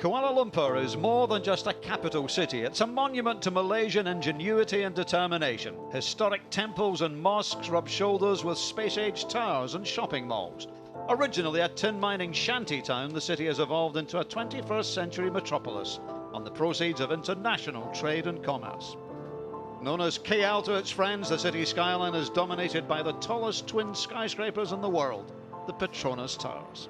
Kuala Lumpur is more than just a capital city. It's a monument to Malaysian ingenuity and determination. Historic temples and mosques rub shoulders with space-age towers and shopping malls. Originally a tin mining shanty town, the city has evolved into a 21st century metropolis on the proceeds of international trade and commerce. Known as KL to its friends, the city skyline is dominated by the tallest twin skyscrapers in the world, the Petronas Towers.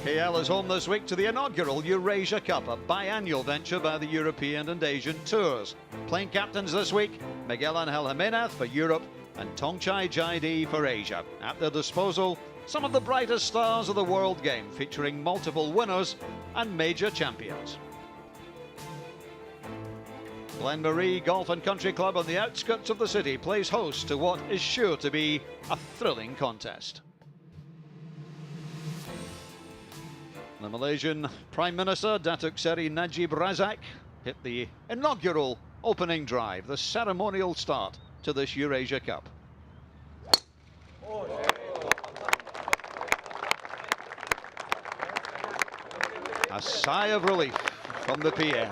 KL is home this week to the inaugural EurAsia Cup, a biannual venture by the European and Asian tours. Playing captains this week, Miguel Angel Jimenez for Europe and Tongchai Jaidi for Asia. At their disposal, some of the brightest stars of the world game, featuring multiple winners and major champions. Glenmarie Golf and Country Club on the outskirts of the city plays host to what is sure to be a thrilling contest. The Malaysian Prime Minister Datuk Seri Najib Razak hit the inaugural opening drive, the ceremonial start to this EurAsia Cup. A sigh of relief from the PM.